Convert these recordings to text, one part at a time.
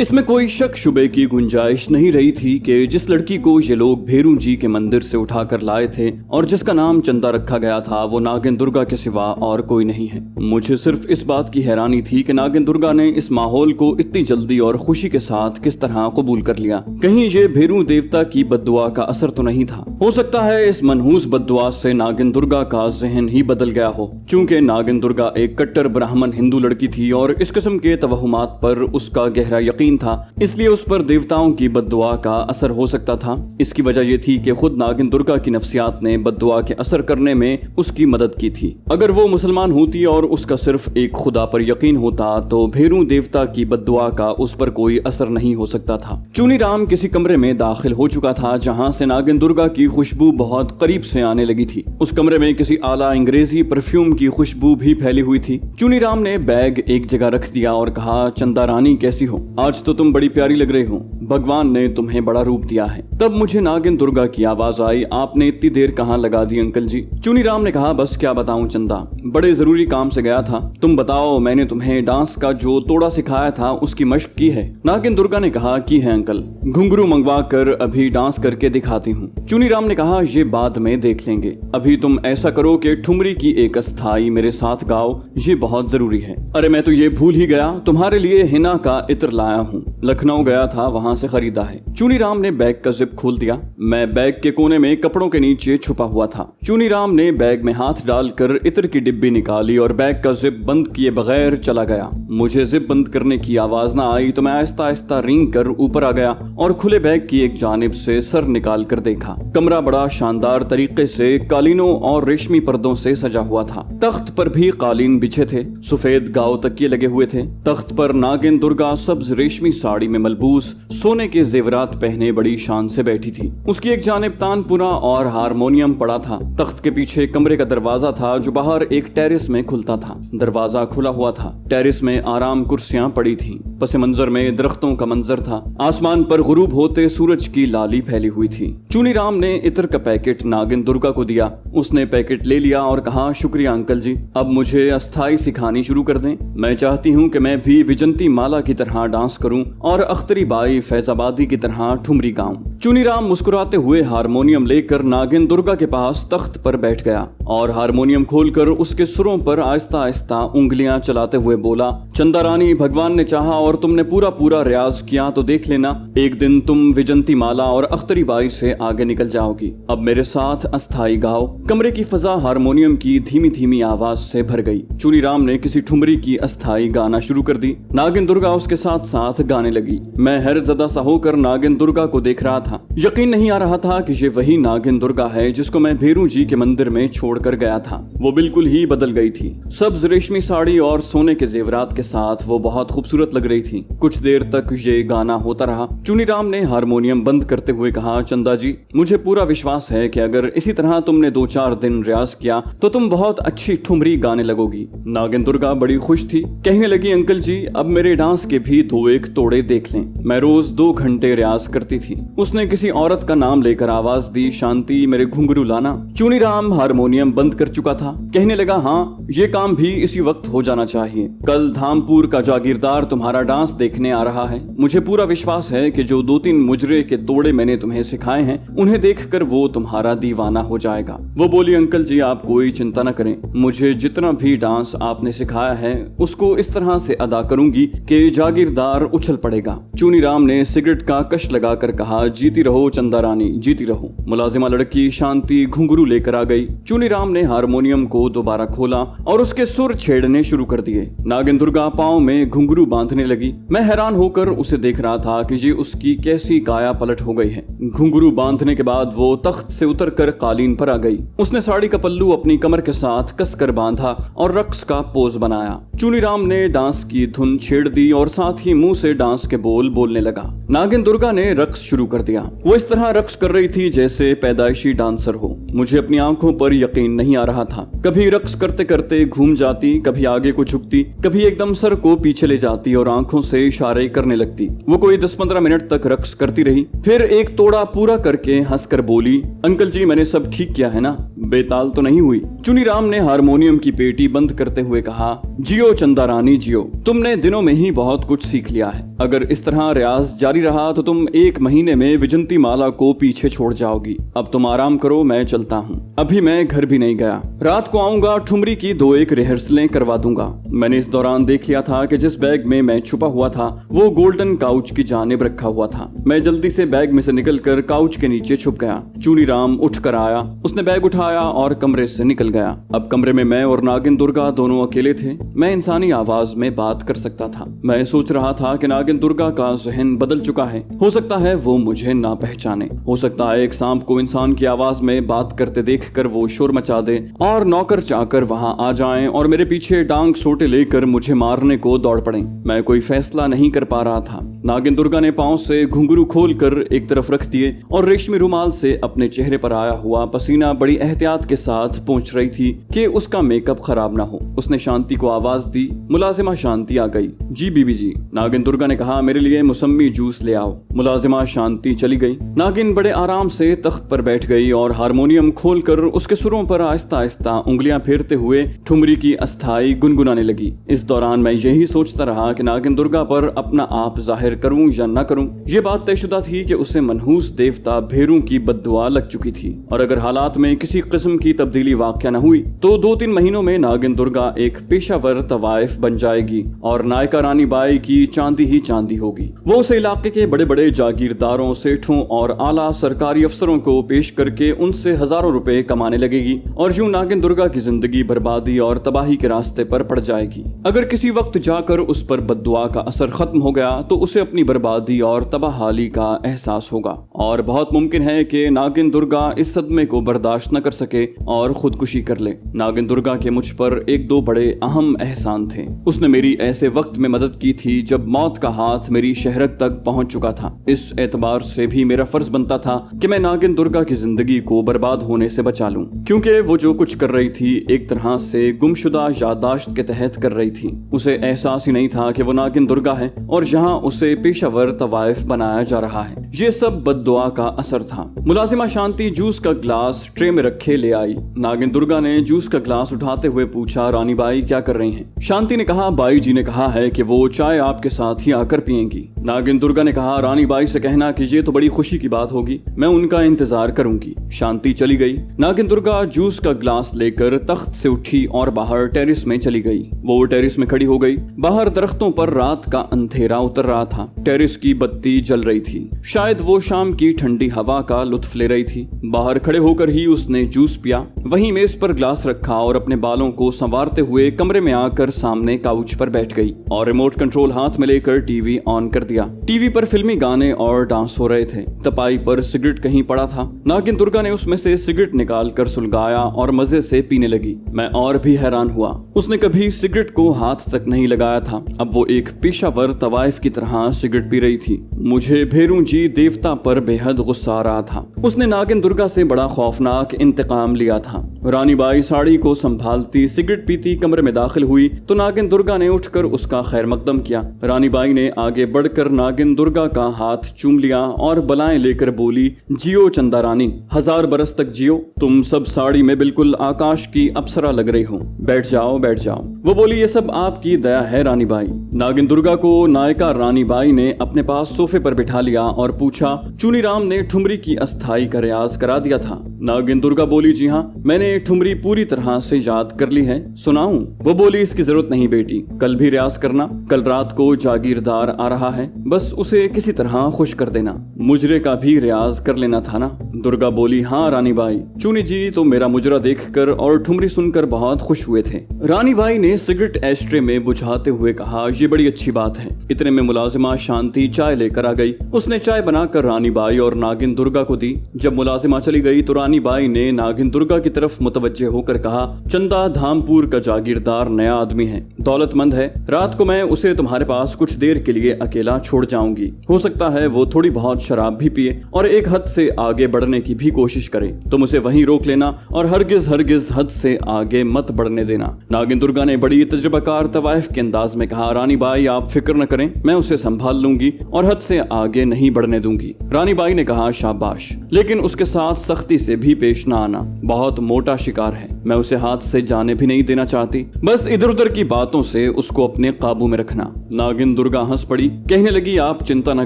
इसमें कोई शक शुबे की गुंजाइश नहीं रही थी कि जिस लड़की को ये लोग भेरू जी के मंदिर से उठाकर लाए थे और जिसका नाम चंदा रखा गया था वो नागिन दुर्गा के सिवा और कोई नहीं है। मुझे सिर्फ इस बात की हैरानी थी कि नागिन दुर्गा ने इस माहौल को इतनी जल्दी और खुशी के साथ किस तरह कबूल कर लिया। कहीं ये भेरू देवता की बद्दुआ का असर तो नहीं था। हो सकता है इस मनहूस बद्दुआ से नागिन दुर्गा का जहन ही बदल गया हो। चूंकि नागिन दुर्गा एक कट्टर ब्राह्मण हिंदू लड़की थी और इस किस्म के तवहुमात पर उसका गहरा यकीन था, इसलिए उस पर देवताओं की बद्दुआ का असर हो सकता था। इसकी वजह यह थी कि खुद नागिन दुर्गा की नफ्सियात ने बद्दुआ के असर करने में उसकी मदद की थी। अगर वो मुसलमान होती और उसका सिर्फ एक खुदा पर यकीन होता तो भेरू देवता की बद्दुआ का उस पर कोई असर नहीं हो सकता था। चूनी राम किसी कमरे में दाखिल हो चुका था जहां से नागिन दुर्गा की खुशबू बहुत करीब से आने लगी थी। उस कमरे में किसी आला अंग्रेजी परफ्यूम की खुशबू भी फैली हुई थी। चूनी राम ने बैग एक जगह रख दिया और कहा, चंदा रानी कैसी हो? आज तो तुम बड़ी प्यारी लग रही हो। भगवान ने तुम्हें बड़ा रूप दिया है। तब मुझे नागिन दुर्गा की आवाज आई, आपने इतनी देर कहाँ लगा दी अंकल जी? चूनी राम ने कहा, बस क्या बताऊं चंदा, बड़े जरूरी काम से गया था। तुम बताओ, मैंने तुम्हें डांस का जो तोड़ा सिखाया था उसकी मशक की है? नागिन दुर्गा ने कहा, की है अंकल, घुंघरू मंगवा कर अभी डांस करके दिखाती हूँ। चूनी राम ने कहा, ये बाद में देख लेंगे, अभी तुम ऐसा करो कि ठुमरी की एक अस्थाई मेरे साथ गाओ, ये बहुत जरूरी है। अरे मैं तो ये भूल ही गया, तुम्हारे लिए हिना का इत्र लाया हूँ, लखनऊ गया था, वहां से खरीदा है। चूनी राम ने बैग का जिप खोल दिया। मैं बैग के कोने में कपड़ों के नीचे छुपा हुआ था। चूनी राम ने बैग में हाथ डालकर इत्र की डिब्बी निकाली और बैग का जिप बंद किए बगैर चला गया। मुझे जिप बंद करने की आवाज ना आई तो मैं आहिस्ता आहिस्ता रेंग कर ऊपर आ गया और खुले बैग की एक जानिब से सर निकाल कर देखा। कमरा बड़ा शानदार तरीके से कालीनों और रेशमी पर्दों से सजा हुआ था। तख्त पर भी कालीन बिछे थे, सफेद गाव तकिए लगे हुए थे। तख्त पर नागिन दुर्गा सब्ज रेशमी साड़ी में मलबूस सोने के जेवरात पहने बड़ी शान से बैठी थी। उसकी एक जानिब तानपुरा और हारमोनियम पड़ा था। तख्त के पीछे कमरे का दरवाजा था जो बाहर एक टेरिस में खुलता था। दरवाजा खुला हुआ था। टेरिस में आराम कुर्सियां पड़ी थीं। पस मंजर में दरख्तों का मंजर था। आसमान पर गुरूब होते सूरज की लाली फैली हुई थी। चूनी राम ने इत्र का पैकेट नागिन दुर्गा को दिया। उसने पैकेट ले लिया और कहा, शुक्रिया अंकल जी, अब मुझे अस्थाई सिखानी शुरू कर दें। मैं चाहती हूँ कि मैं भी विजंती माला की तरह डांस करूं और अख्तरी बाई फैजाबादी की तरह ठुमरी गाऊं। चूनी राम मुस्कुराते हुए हारमोनियम लेकर नागिन दुर्गा के पास तख्त पर बैठ गया और हारमोनियम खोलकर उसके सुरों पर आहिस्ता आहिस्ता उंगलियां चलाते हुए बोला, चंदा रानी, भगवान ने चाहा और तुमने पूरा पूरा रियाज किया तो देख लेना, एक दिन तुम विजंती माला और अख्तरी बाई से आगे निकल जाओगी। अब मेरे साथ अस्थाई गाओ। कमरे की फजा हारमोनियम की धीमी धीमी आवाज से भर गई। चूनी राम ने किसी ठुमरी की अस्थाई गाना शुरू कर दी। नागिन दुर्गा उसके साथ साथ गाने लगी। मैं हैरतज़दा सा होकर नागिन दुर्गा को देख रहा था। यकीन नहीं आ रहा था कि ये वही नागिन दुर्गा है जिसको मैं भेरू जी के मंदिर में छोड़कर गया था। वो बिल्कुल ही बदल गई थी। सब्ज रेशमी साड़ी और सोने के जेवरात के साथ वो बहुत खूबसूरत लग रही थी। कुछ देर तक ये गाना होता रहा। चूनी राम ने हारमोनियम बंद करते हुए कहा, चंदा जी, मुझे पूरा विश्वास है कि अगर इसी तरह तुमने 2-4 दिन रियाज किया तो तुम बहुत अच्छी ठुमरी गाने लगोगी। नागिन दुर्गा बड़ी खुश थी। कहने लगी, अंकल जी, अब मेरे डांस के भी 2-1 तोड़े देख लें। मैं रोज 2 घंटे रियाज करती थी। उसने किसी औरत का नाम लेकर आवाज दी, शांति, मेरे घुंघरू लाना। चूनी राम हारमोनियम बंद कर चुका था। कहने लगा, हाँ, ये काम भी इसी वक्त हो जाना चाहिए। कल धामपुर का जागीरदार तुम्हारा डांस देखने आ रहा है। मुझे पूरा विश्वास है कि जो 2-3 मुजरे के तोड़े मैंने तुम्हें सिखाए हैं उन्हें देखकर वो तुम्हारा दीवाना हो जाएगा। वो बोली, अंकल जी, आप कोई चिंता न करें, मुझे जितना भी डांस आपने सिखाया है उसको इस तरह से अदा करूंगी कि जागीरदार उछल पड़ेगा। चूनी राम ने सिगरेट का कश लगाकर कहा, जीती रहो चंदा रानी, जीती रहो। मुलाजिमा लड़की शांति घुंघरू लेकर आ गई। चूनी राम ने हारमोनियम को दोबारा खोला और उसके सुर छेड़ने शुरू कर दिए। नागिन दुर्गा पांव में घुंघरू बांधने लगी। मैं हैरान होकर उसे देख रहा था कि ये उसकी कैसी काया पलट हो गई है। घुंघरू बांधने के बाद वो तख्त से उतरकर कालीन पर आ गई। उसने साड़ी का पल्लू अपनी कमर के साथ कसकर बांधा और रक्स का पोज बनाया। चूनी राम ने डांस की धुन छेड़ दी और साथ ही मुंह से डांस के बोल बोलने लगा। नागिन दुर्गा ने रक्स शुरू कर दिया। वो इस तरह रक्स कर रही थी जैसे पैदाइशी डांसर हो। मुझे अपनी आंखों पर यकीन नहीं आ रहा था। कभी रक्स करते करते घूम जाती, कभी आगे को झुकती, कभी एकदम सर को पीछे ले जाती और आंखों से इशारे करने लगती। वो कोई 10-15 मिनट तक रक्स करती रही। फिर एक तोड़ा पूरा करके हंसकर बोली, अंकल जी, मैंने सब ठीक किया है ना? बेताल तो नहीं हुई? चुनीराम ने हारमोनियम की पेटी बंद करते हुए कहा, जियो चंदा रानी जियो, तुमने दिनों में ही बहुत कुछ सीख लिया है। अगर इस तरह रियाज जारी रहा तो तुम 1 महीने में विजंती माला को पीछे छोड़ जाओगी। अब तुम आराम करो, मैं चलता हूँ। अभी मैं घर भी नहीं गया, रात को आऊंगा, ठुमरी की 2-1 रिहर्सलें करवा दूंगा। मैंने इस दौरान देख लिया था कि जिस बैग में मैं छुपा हुआ था वो गोल्डन काउच की जानिब रखा हुआ था। मैं जल्दी से बैग में से निकलकर काउच के नीचे छुप गया। चुनीराम उठकर आया, उसने बैग उठाया और कमरे से निकल गया। अब कमरे में मैं और नागिन दुर्गा दोनों अकेले थे। मैं इंसानी आवाज में बात कर सकता था। मैं सोच रहा था कि नागिन दुर्गा का जहन बदल चुका है। हो सकता है वो मुझे ना पहचाने, हो सकता है एक सांप को इंसान की आवाज में बात करते देखकर वो शोर मचा दे और नौकर चाकर वहां आ जाएं और मेरे पीछे डांग सोटे लेकर मुझे मारने को दौड़ पड़े। मैं कोई फैसला नहीं कर पा रहा था। नागिन दुर्गा ने पांव से घुंघरू खोलकर एक तरफ रख दिए और रेशमी रुमाल से अपने चेहरे पर आया हुआ पसीना बड़ी एहतियात के साथ पोंछ रही थी कि उसका मेकअप खराब ना हो। उसने शांति को आवाज दी। मुलाजिमा शांति आ गई। जी बीबी जी, नागिन दुर्गा ने कहा, मेरे लिए मौसमी जूस ले आओ। मुलाजिमा शांति चली गई। नागिन बड़े आराम से तख्त पर बैठ गई और हारमोनियम खोलकर उसके सुरों पर आहिस्ता आहिस्ता उंगलियां फेरते हुए ठुमरी की अस्थाई गुनगुनाने लगी। इस दौरान मैं यही सोचता रहा कि नागिन दुर्गा पर अपना आप जाहिर करूं या न करूं। ये बात तयशुदा थी कि उसे मनहूस देवता भेरू की बद्दुआ लग चुकी थी और अगर हालात में किसी किस्म की तब्दीली वाक़या न हुई तो 2-3 महीनों में नागिन दुर्गा एक पेशावर तवाइफ बन जाएगी और नायका रानी बाई की चांदी ही चांदी होगी। वो उस इलाके के बड़े बड़े जागीरदारों, सेठों और आला सरकारी अफसरों को पेश करके उनसे हजारों रुपए कमाने लगेगी और यूं नागिन दुर्गा की जिंदगी बर्बादी और तबाही के रास्ते पर पड़ जाएगी। अगर किसी वक्त जाकर उस पर बद्दुआ का असर खत्म हो गया तो उसे अपनी बर्बादी और तबाहाली का एहसास होगा और बहुत मुमकिन है कि नागिन दुर्गा इस सदमे को बर्दाश्त न कर सके और खुदकुशी कर ले। नागिन दुर्गा के मुझ पर 1-2 बड़े अहम एहसान थे। उसने मेरी ऐसे वक्त में मदद की थी जब मौत का हाथ मेरी शहरत तक पहुंच चुका था। इस एतबार से भी मेरा फर्ज बनता था कि मैं नागिन दुर्गा की जिंदगी को बर्बाद होने से बचा लूं, क्योंकि वो जो कुछ कर रही थी एक तरह से गुमशुदा यादाश्त के तहत कर रही थी। उसे एहसास ही नहीं था कि वो नागिन दुर्गा है और यहाँ उसे पेशावर तवाइफ बनाया जा रहा है। ये सब बद्दुआ का असर था। मुलाजिमा शांति जूस का ग्लास ट्रे में रखे ले आई। नागिन दुर्गा ने जूस का ग्लास उठाते हुए पूछा, रानी बाई क्या कर रही हैं? शांति ने कहा, बाई जी ने कहा है कि वो चाय आपके साथ ही आकर पिएंगी। नागिन दुर्गा ने कहा, रानी बाई से कहना कि ये तो बड़ी खुशी की बात होगी, मैं उनका इंतजार करूंगी। शांति चली गई। नागिन दुर्गा जूस का ग्लास लेकर तख्त से उठी और बाहर टेरिस में चली गई। वो टेरिस में खड़ी हो गई। बाहर दरख्तों पर रात का अंधेरा उतर रहा था। टेरिस की बत्ती जल रही थी। शायद वो शाम की ठंडी हवा का लुत्फ ले रही थी। बाहर खड़े होकर ही उसने जूस पिया। वहीं मेज पर ग्लास रखा और अपने बालों को संवारते हुए कमरे में आकर सामने काउच पर बैठ गई और रिमोट कंट्रोल हाथ में लेकर टीवी ऑन कर दिया। टीवी पर फिल्मी गाने और डांस हो रहे थे। तपाई पर सिगरेट कहीं पड़ा था। नागिन दुर्गा ने उसमें से सिगरेट निकाल कर सुलगाया और मजे से पीने लगी। मैं और भी हैरान हुआ। उसने कभी सिगरेट को हाथ तक नहीं लगाया था। अब वो एक पेशावर तवाइफ की तरह सिगरेट पी रही थी। मुझे भेरू जी देवता पर बेहद गुस्सा आ रहा था। उसने नागिन दुर्गा से बड़ा खौफनाक इंतकाम लिया था। रानी बाई साड़ी को संभालती सिगरेट पीती कमरे में दाखिल हुई तो नागिन दुर्गा ने उठकर उसका खैर मकदम किया। रानी बाई ने आगे बढ़कर नागिन दुर्गा का हाथ चूम लिया और बलाएं लेकर बोली, जियो चंदा रानी, 1000 बरस तक जियो। तुम सब साड़ी में बिल्कुल आकाश की अप्सरा लग रही हो। बैठ जाओ, बैठ जाओ। वो बोली, ये सब आपकी दया है रानी बाई। नागिन दुर्गा को नायका रानी बाई ने अपने पास सोफे पर बिठा लिया और पूछा, चुनीराम ने ठुमरी की अस्थाई का रियाज करा दिया था? नागिन दुर्गा बोली, जी हाँ, मैंने ठुमरी पूरी तरह से याद कर ली है। सुनाऊं? वो बोली, इसकी जरूरत नहीं बेटी, कल भी रियाज करना। कल रात को जागीरदार आ रहा है, बस उसे किसी तरह खुश कर देना। मुजरे का भी रियाज कर लेना था ना? दुर्गा बोली, हाँ रानी बाई, चुनी जी तो मेरा मुजरा देखकर और ठुमरी सुनकर बहुत खुश हुए थे। रानी बाई ने सिगरेट एस्ट्रे में बुझाते हुए कहा, ये बड़ी अच्छी बात है। इतने में मुलाजिमा शांति चाय लेकर आ गई। उसने चाय बनाकर रानी बाई और नागिन दुर्गा को दी। जब मुलाजिमा चली गई तो रानी बाई ने नागिन दुर्गा की तरफ मुतवज्जे होकर कहा, चंदा धामपुर का जागीरदार नया आदमी है, दौलतमंद है। रात को मैं उसे तुम्हारे पास कुछ देर के लिए अकेला छोड़ जाऊंगी। हो सकता है वो थोड़ी बहुत शराब भी पिए और एक हद से आगे बढ़ने की भी कोशिश करे। तुम उसे वहीं रोक लेना और हरगिज हरगिज हद से आगे मत बढ़ने देना। नागिन दुर्गा ने बड़ी तजुर्बाकार तवाइफ के अंदाज में कहा, रानी बाई आप फिक्र न करें, मैं उसे संभाल लूंगी और हद से आगे नहीं बढ़ने दूंगी। रानी बाई ने कहा, शाबाश, लेकिन उसके साथ सख्ती से भी पेश न आना, बहुत मोटा शिकार है, मैं उसे हाथ से जाने भी नहीं देना चाहती, बस इधर उधर की बातों से उसको अपने काबू में रखना। नागिन दुर्गा हंस पड़ी, कहने लगी, आप चिंता न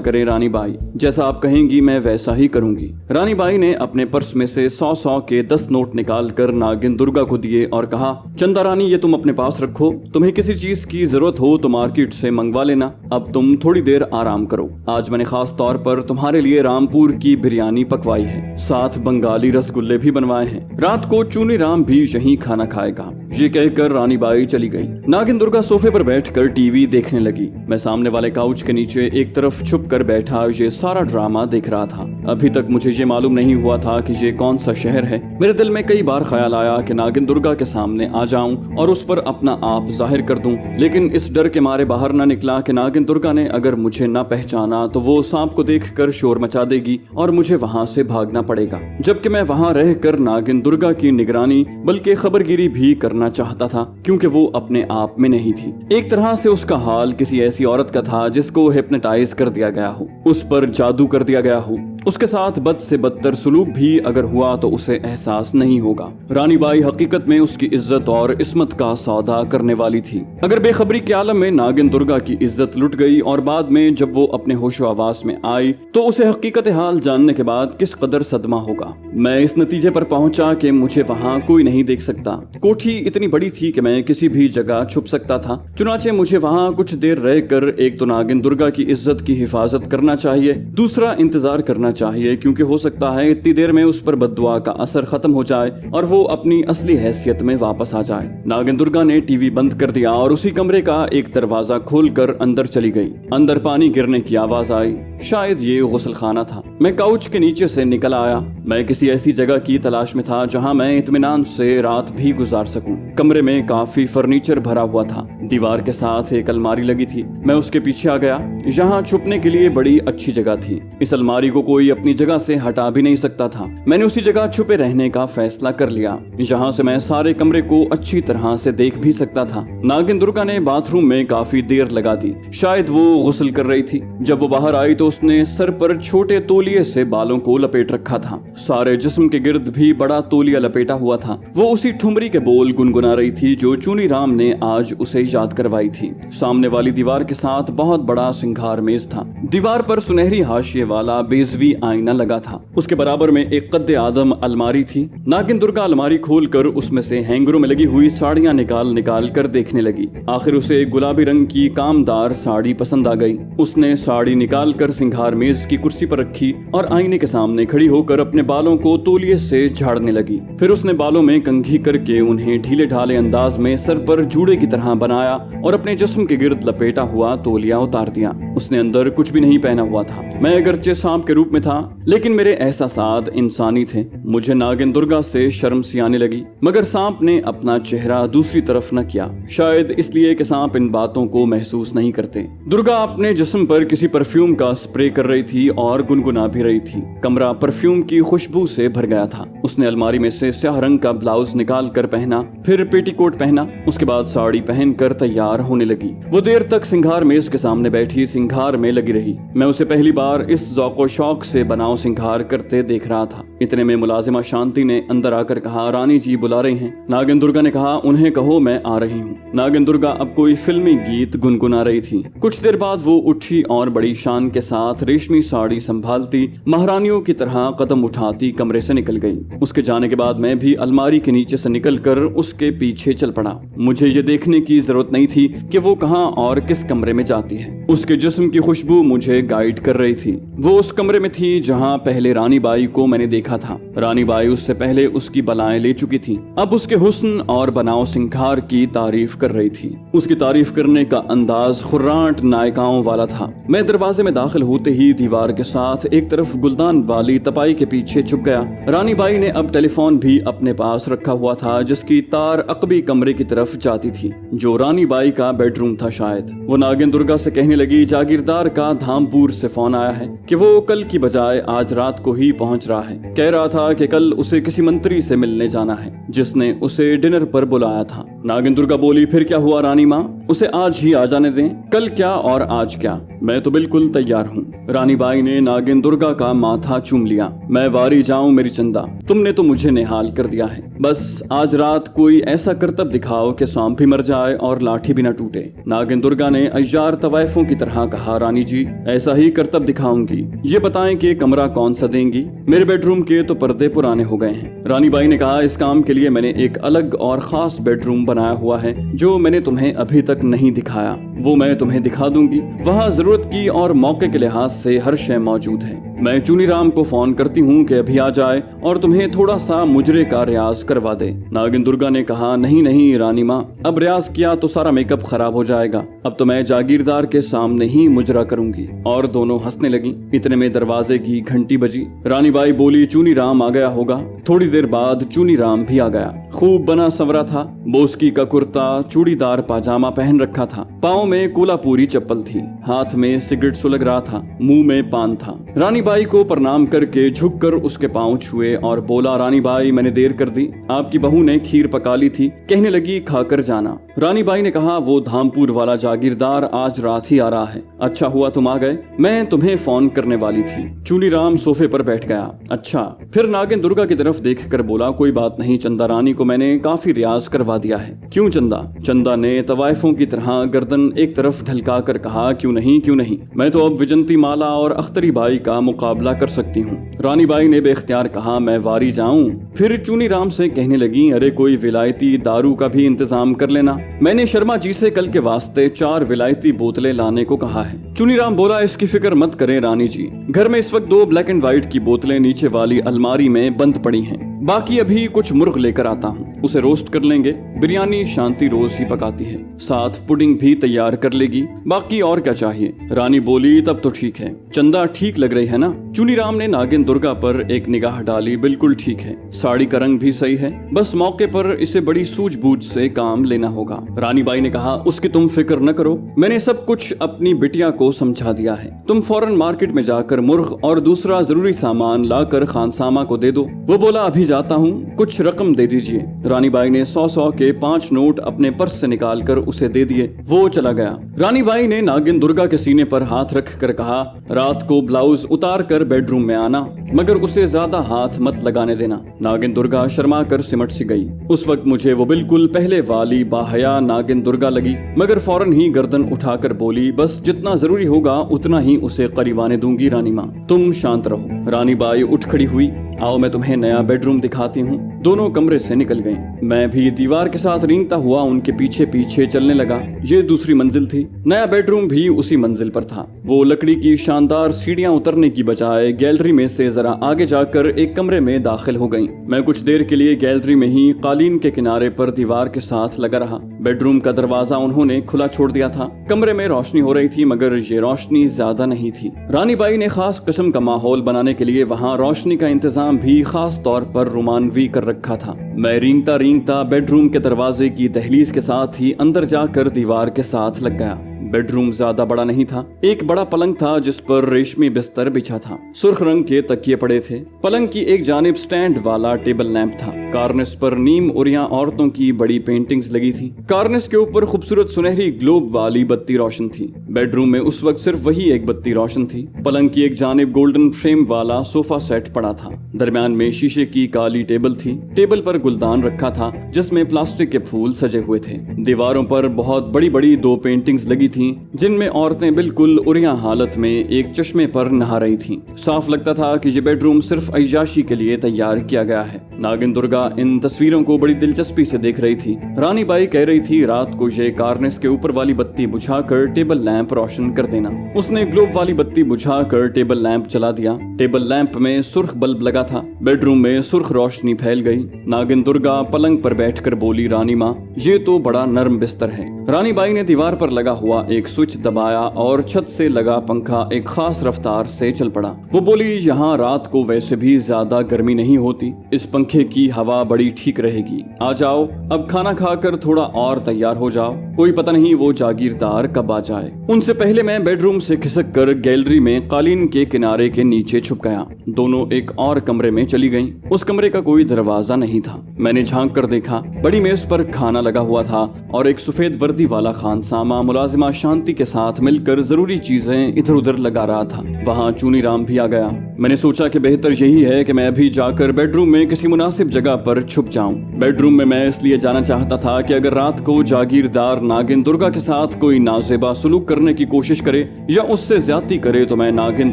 करें रानी बाई, जैसा आप कहेंगी मैं वैसा ही करूंगी। रानी बाई ने अपने पर्स में से 100 के 10 नोट निकाल कर नागिन दुर्गा को दिए और कहा, चंदा रानी ये तुम अपने पास रखो, तुम्हें किसी चीज की जरूरत हो तो मार्केट से मंगवा लेना, अब तुम थोड़ी देर आराम करो, आज मैंने खास तौर पर तुम्हारे लिए रामपुर की बिरयानी पकवाई है, साथ बंगाली रसगुल्ले भी बनवाए हैं, रात को चूनी राम भी यहीं खाना खाएगा। ये कहकर रानी बाई चली गई। नागिन दुर्गा सोफे पर बैठकर टीवी देखने लगी। मैं सामने वाले काउच के नीचे एक तरफ छुप कर बैठा ये सारा ड्रामा देख रहा था। अभी तक मुझे ये मालूम नहीं हुआ था कि ये कौन सा शहर है। मेरे दिल में कई बार ख्याल आया कि नागिन दुर्गा के सामने आ जाऊं और उस पर अपना आप जाहिर कर दूं, लेकिन इस डर के मारे बाहर न निकला कि नागिन दुर्गा ने अगर मुझे न पहचाना तो वो सांप को देखकर शोर मचा देगी और मुझे वहां से भागना पड़ेगा, जबकि मैं वहां रहकर नागिन दुर्गा की निगरानी बल्कि खबरगिरी भी करना चाहता था, क्योंकि वो अपने आप में नहीं थी। एक तरह से उसका हाल किसी ऐसी औरत का था जिसको हिप्नोटाइज कर दिया गया हो, उस पर जादू कर दिया गया हो। उसके साथ बद से बदतर सुलूक भी अगर हुआ तो उसे एहसास नहीं होगा। रानी बाई हकीकत में उसकी इज्जत और इस्मत का सौदा करने वाली थी। अगर बेखबरी के आलम में नागिन दुर्गा की इज्जत लुट गई और बाद में जब वो अपने होशो आवास में आई तो उसे हकीकत हाल जानने के बाद किस कदर सदमा होगा। मैं इस नतीजे पर पहुंचा कि मुझे वहां कोई नहीं देख सकता। कोठी इतनी बड़ी थी कि मैं किसी भी जगह छुप सकता था। चुनाचे मुझे वहां कुछ देर रहकर एक तो नागिन दुर्गा की इज्जत की हिफाजत करना चाहिए, दूसरा इंतजार करना चाहिए, क्योंकि हो सकता है इतनी देर में उस पर बद्दुआ का असर खत्म हो जाए और वो अपनी असली हैसियत में वापस आ जाए। नागिन दुर्गा ने टीवी बंद कर दिया और उसी कमरे का एक दरवाजा खोलकर अंदर चली गई। अंदर पानी गिरने की आवाज आई, शायद ये गुस्ल खाना था। मैं काउच के नीचे से निकल आया। मैं किसी ऐसी जगह की तलाश में था जहां मैं इत्मीनान से रात भी गुजार सकूं। कमरे में काफी फर्नीचर भरा हुआ था। दीवार के साथ एक अलमारी लगी थी। मैं उसके पीछे आ गया। यहाँ छुपने के लिए बड़ी अच्छी जगह थी। इस अलमारी को कोई अपनी जगह से हटा भी नहीं सकता था। मैंने उसी जगह छुपे रहने का फैसला कर लिया। यहाँ से मैं सारे कमरे को अच्छी तरह से देख भी सकता था। नागिन दुर्गा ने बाथरूम में काफी देर लगा दी। शायद वो गुस्ल कर रही थी। जब वो बाहर आई तो उसने सर पर छोटे तौलिए से बालों को लपेट रखा था। सारे जिस्म के गिर्द भी बड़ा तौलिया लपेटा हुआ था। वो उसी ठुमरी के बोल गुनगुना रही थी जो चूनी राम ने आज उसे याद करवाई थी। सामने वाली दीवार के साथ बहुत बड़ा सिंगार मेज था। दीवार पर सुनहरी हाशिए वाला बेजवी आईना लगा था। उसके बराबर में एक कद्दे आदम अलमारी थी। नागिन दुर्गा अलमारी खोलकर उसमें से हैंगरों में लगी हुई साड़ियां निकाल कर देखने लगी। आखिर उसे एक गुलाबी रंग की कामदार साड़ी पसंद आ गई। उसने साड़ी निकाल कर सिंगार मेज की कुर्सी पर रखी और आईने के सामने खड़ी होकर अपने बालों को तौलिए से झाड़ने लगी। फिर उसने बालों में कंघी करके उन्हें ढीले ढाले अंदाज में सर पर जूड़े की तरह बनाया और अपने जिस्म के गिर्द लपेटा हुआ तौलिया उतार दिया। उसने अंदर कुछ भी नहीं पहना हुआ था। मैं अगरचे सांप के रूप में था, लेकिन मेरे एहसासात इंसानी थे। मुझे नागिन दुर्गा से शर्म सी आने लगी, मगर सांप ने अपना चेहरा दूसरी तरफ न किया। शायद इसलिए कि सांप इन बातों को महसूस नहीं करते। दुर्गा अपने जिस्म पर किसी परफ्यूम का स्प्रे कर रही थी और गुनगुना भी रही थी। कमरा परफ्यूम की खुशबू से भर गया था। उसने अलमारी में से स्याह रंग का ब्लाउज निकाल कर पहना, फिर पेटीकोट पहना, उसके बाद साड़ी पहनकर तैयार होने लगी। वो देर तक सिंगार मेज के सामने बैठी सिंगार में लगी रही। मैं उसे पहली बार इस ज़ौक़ो शौक से बनाओ सिंगार करते देख रहा था। इतने में मुलाजिमा शांति ने अंदर आकर कहा, रानी जी बुला रहे हैं। नागिन दुर्गा ने कहा, उन्हें कहो मैं आ रही हूँ। नागिन दुर्गा अब कोई फिल्मी गीत गुनगुना रही थी। कुछ देर बाद वो उठी और बड़ी शान के साथ रेशमी साड़ी संभालती महारानियों की तरह कदम उठाती कमरे से निकल गई। उसके जाने के बाद मैं भी अलमारी के नीचे से निकलकर उसके पीछे चल पड़ा। मुझे ये देखने की जरूरत नहीं थी कि वो कहाँ और किस कमरे में जाती है। उसके जिस्म की खुशबू मुझे गाइड कर रही थी। वो उस कमरे में थी जहाँ पहले रानी बाई को मैंने देखा था। रानी बाई उससे पहले उसकी बलाएं ले चुकी थी। अब उसके हुस्न और बनाओ सिंगार की तारीफ कर रही थी। उसकी तारीफ करने का अंदाज खुर्रांट नायिकाओं वाला था। मैं दरवाजे में दाखिल होते ही दीवार के साथ एक तरफ गुलदान वाली तपाई के पीछे छुप गया। रानी बाई ने अब टेलीफोन भी अपने पास रखा हुआ था, जिसकी तार अकबी कमरे की तरफ जाती थी, जो रानी बाई का बेडरूम था शायद। वो नागिन दुर्गा से कहने लगी, जागीरदार का धामपुर से फोन आया है कि वो कल की बजाय आज रात को ही पहुंच रहा है। कह रहा था कि कल उसे किसी मंत्री से मिलने जाना है जिसने उसे डिनर पर बुलाया था। नागिन दुर्गा बोली, फिर क्या हुआ रानी माँ, उसे आज ही आ जाने दें, कल क्या और आज क्या, मैं तो बिल्कुल तैयार हूँ। रानी बाई ने नागिन दुर्गा का माथा चूम लिया। मैं वारी जाऊं मेरी चंदा, तुमने तो मुझे निहाल कर दिया है। बस आज रात कोई ऐसा करतब दिखाओ कि सांप भी मर जाए और लाठी भी न टूटे। नागिन दुर्गा ने अय्यार तवायफों की तरह कहा, रानी जी ऐसा ही करतब दिखाऊंगी। ये बताएं कि कमरा कौन सा देंगी, मेरे बेडरूम के तो पर्दे पुराने हो गए हैं। रानी बाई ने कहा, इस काम के लिए मैंने एक अलग और खास बेडरूम बनाया हुआ है जो मैंने तुम्हें अभी तक नहीं दिखाया, वो मैं तुम्हें दिखा दूंगी। वहाँ जरूरत की और मौके के लिहाज से हर शय मौजूद है। मैं चुनीराम को फोन करती हूँ कि अभी आ जाए और तुम्हें थोड़ा सा मुजरे का रियाज करवा दे। नागिन दुर्गा ने कहा, नहीं नहीं रानी माँ, अब रियाज किया तो सारा मेकअप खराब हो जाएगा, अब तो मैं जागीरदार के सामने ही मुजरा करूंगी। और दोनों हंसने लगी। इतने में दरवाजे की घंटी बजी। रानी बाई बोली, चुनीराम आ गया होगा। थोड़ी देर बाद चुनीराम भी आ गया। खूब बना संवरा था, बोस्की का कुर्ता, चूड़ीदार पाजामा पहन रखा था, पाँव में कोलापूरी चप्पल थी, हाथ में सिगरेट सुलग रहा था, मुंह में पान था। रानी बाई को प्रणाम करके झुककर उसके पांव छुए और बोला, रानी बाई मैंने देर कर दी, आपकी बहू ने खीर पका ली थी, कहने लगी खाकर जाना। रानी बाई ने कहा, वो धामपुर वाला जागीरदार आज रात ही आ रहा है, अच्छा हुआ तुम आ गए, मैं तुम्हें फोन करने वाली थी। चुनीराम सोफे पर बैठ गया। अच्छा। फिर नागिन दुर्गा की तरफ देखकर बोला, कोई बात नहीं, चंदा रानी को मैंने काफी रियाज करवा दिया है। क्यों चंदा? चंदा ने तवायफों की तरह गर्दन एक तरफ ढलका कर कहा, क्यों नहीं क्यों नहीं, मैं तो अब विजंती माला और अख्तरी बाई का मुकाबला कर सकती हूँ। रानी बाई ने बेख्तियार कहा, मैं वारी जाऊं? फिर चुनीराम से कहने लगी, अरे कोई विलायती दारू का भी इंतजाम कर लेना, मैंने शर्मा जी से कल के वास्ते 4 विलायती बोतलें लाने को कहा है। चुनीराम बोला, इसकी फिक्र मत करें रानी जी, घर में इस वक्त 2 ब्लैक एंड व्हाइट की बोतलें नीचे वाली अलमारी में बंद पड़ी हैं, बाकी अभी कुछ मुर्ग लेकर आता हूँ, उसे रोस्ट कर लेंगे। बिरयानी शांति रोज ही पकाती है, साथ पुडिंग भी तैयार कर लेगी, बाकी और क्या चाहिए। रानी बोली, तब तो ठीक है, चंदा ठीक लग रही है ना? चुनीराम ने नागिन दुर्गा पर एक निगाह डाली, बिल्कुल ठीक है, साड़ी का रंग भी सही है, बस मौके पर इसे बड़ी सूझबूझ से काम लेना होगा। रानी बाई ने कहा, उसकी तुम फिक्र न करो, मैंने सब कुछ अपनी बिटिया को समझा दिया है, तुम फौरन मार्केट में जाकर मुर्ग और दूसरा जरूरी सामान लाकर खानसामा को दे दो। वो बोला, अभी जाता हूँ, कुछ रकम दे दीजिए। रानी बाई ने 100 के 5 नोट अपने पर्स से निकालकर उसे दे दिए। वो चला गया। रानी बाई ने नागिन दुर्गा के सीने पर हाथ रख कर कहा, रात को ब्लाउज उतार कर बेडरूम में आना, मगर उसे ज्यादा हाथ मत लगाने देना। नागिन दुर्गा शर्मा कर सिमट सी गई। उस वक्त मुझे वो बिल्कुल पहले वाली बाहया नागिन दुर्गा लगी, मगर फौरन ही गर्दन उठाकर बोली, बस जितना जरूरी होगा उतना ही उसे करीबाने दूंगी रानी माँ, तुम शांत रहो। रानी बाई उठ खड़ी हुई, आओ मैं तुम्हें नया बेडरूम दिखाती हूँ। दोनों कमरे से निकल गईं। मैं भी दीवार के साथ रेंगता हुआ उनके पीछे पीछे चलने लगा। ये दूसरी मंजिल थी। नया बेडरूम भी उसी मंजिल पर था। वो लकड़ी की शानदार सीढ़ियां उतरने की बजाय गैलरी में से जरा आगे जाकर एक कमरे में दाखिल हो गईं। मैं कुछ देर के लिए गैलरी में ही कालीन के किनारे पर दीवार के साथ लगा रहा। बेडरूम का दरवाजा उन्होंने खुला छोड़ दिया था। कमरे में रोशनी हो रही थी, मगर ये रोशनी ज्यादा नहीं थी। रानी बाई ने खास किस्म का माहौल बनाने के लिए वहाँ रोशनी का इंतजाम भी खास तौर पर रोमानवी कर रखा था। मैं रेंगता रेंगता बेडरूम के दरवाजे की दहलीज के साथ ही अंदर जाकर दीवार के साथ लग गया। बेडरूम ज्यादा बड़ा नहीं था। एक बड़ा पलंग था जिस पर रेशमी बिस्तर बिछा था। सुर्ख रंग के तकिए पड़े थे। पलंग की एक जानिब स्टैंड वाला टेबल लैंप था। कार्निस पर नीम उरिया औरतों की बड़ी पेंटिंग्स लगी थी। कार्निस के ऊपर खूबसूरत सुनहरी ग्लोब वाली बत्ती रोशन थी। बेडरूम में उस वक्त सिर्फ वही एक बत्ती रोशन थी। पलंग की एक जानिब गोल्डन फ्रेम वाला सोफा सेट पड़ा था। दरमियान में शीशे की काली टेबल थी। टेबल पर गुलदान रखा था जिसमें प्लास्टिक के फूल सजे हुए थे। दीवारों पर बहुत बड़ी बड़ी 2 पेंटिंग्स लगी थी जिनमें औरतें बिल्कुल उरिया हालत में एक चश्मे पर नहा रही थीं। साफ लगता था कि ये बेडरूम सिर्फ अय्याशी के लिए तैयार किया गया है। नागिन दुर्गा इन तस्वीरों को बड़ी दिलचस्पी से देख रही थी। रानी बाई कह रही थी रात को ये कार्निस के ऊपर वाली बत्ती बुझाकर टेबल लैंप रोशन कर देना। उसने ग्लोब वाली बत्ती बुझाकर टेबल लैंप चला दिया। टेबल लैंप में सुर्ख बल्ब लगा था। बेडरूम में सुर्ख रोशनी फैल गई। नागिन दुर्गा पलंग पर बैठकर बोली, रानी माँ ये तो बड़ा नरम बिस्तर है। रानी बाई ने दीवार पर लगा हुआ एक स्विच दबाया और छत से लगा पंखा एक खास रफ्तार से चल पड़ा। वो बोली, यहाँ रात को वैसे भी ज्यादा गर्मी नहीं होती, इस पंखे की हवा हवा बड़ी ठीक रहेगी। आ जाओ, अब खाना खाकर थोड़ा और तैयार हो जाओ, कोई पता नहीं वो जागीरदार कब आ जाए। उनसे पहले मैं बेडरूम से खिसक कर गैलरी में कालीन के किनारे के नीचे छुप गया। दोनों एक और कमरे में चली गईं। उस कमरे का कोई दरवाजा नहीं था। मैंने झांक कर देखा, बड़ी मेज पर खाना लगा हुआ था और एक सफेद वर्दी वाला खानसामा मुलाजिमा शांति के साथ मिलकर जरूरी चीजें इधर उधर लगा रहा था। वहाँ चुनीराम भी आ गया। मैंने सोचा कि बेहतर यही है कि मैं भी जाकर बेडरूम में किसी मुनासिब जगह पर छुप जाऊं। बेडरूम में मैं इसलिए जाना चाहता था कि अगर रात को जागीरदार नागिन दुर्गा के साथ कोई नाजेबा सलूक करने की कोशिश करे या उससे ज्यादती करे तो मैं नागिन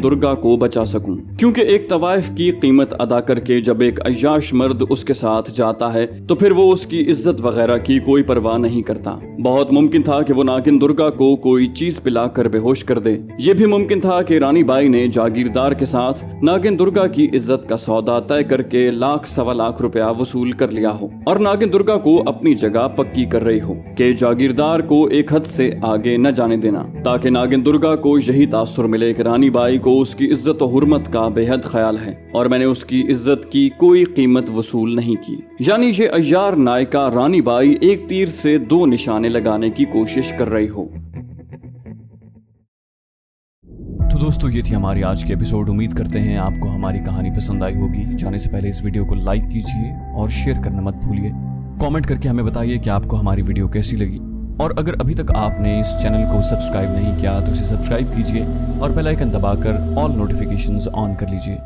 दुर्गा को बचा सकूं। क्योंकि एक तवाइफ की कीमत अदा करके जब एक अय्याश मर्द उसके साथ जाता है तो फिर वो उसकी इज्जत वगैरह की कोई परवाह नहीं करता। बहुत मुमकिन था कि वो नागिन दुर्गा को कोई चीज पिलाकर बेहोश कर दे। ये भी मुमकिन था कि रानी बाई ने जागीरदार के साथ नागिन दुर्गा की इज्जत का सौदा तय करके लाख सवा लाख रुपया वसूल कर लिया हो और नागिन दुर्गा को अपनी जगह पक्की कर रही हो कि जागीरदार को एक हद से आगे न जाने देना, ताकि नागिन दुर्गा को यही तासुर मिले कि रानी बाई को उसकी इज्जत और हुर्मत का बेहद ख्याल है और मैंने उसकी इज्जत की कोई कीमत वसूल नहीं की। यानी ये अय्यार नायिका रानी बाई एक तीर से दो निशाने लगाने की कोशिश कर रही हो। तो दोस्तों, ये थी हमारी आज की एपिसोड। उम्मीद करते हैं आपको हमारी कहानी पसंद आई होगी। जाने से पहले इस वीडियो को लाइक कीजिए और शेयर करना मत भूलिए। कमेंट करके हमें बताइए कि आपको हमारी वीडियो कैसी लगी। और अगर अभी तक आपने इस चैनल को सब्सक्राइब नहीं किया तो इसे सब्सक्राइब कीजिए और बेल आइकन दबाकर ऑल नोटिफिकेशंस ऑन कर लीजिए।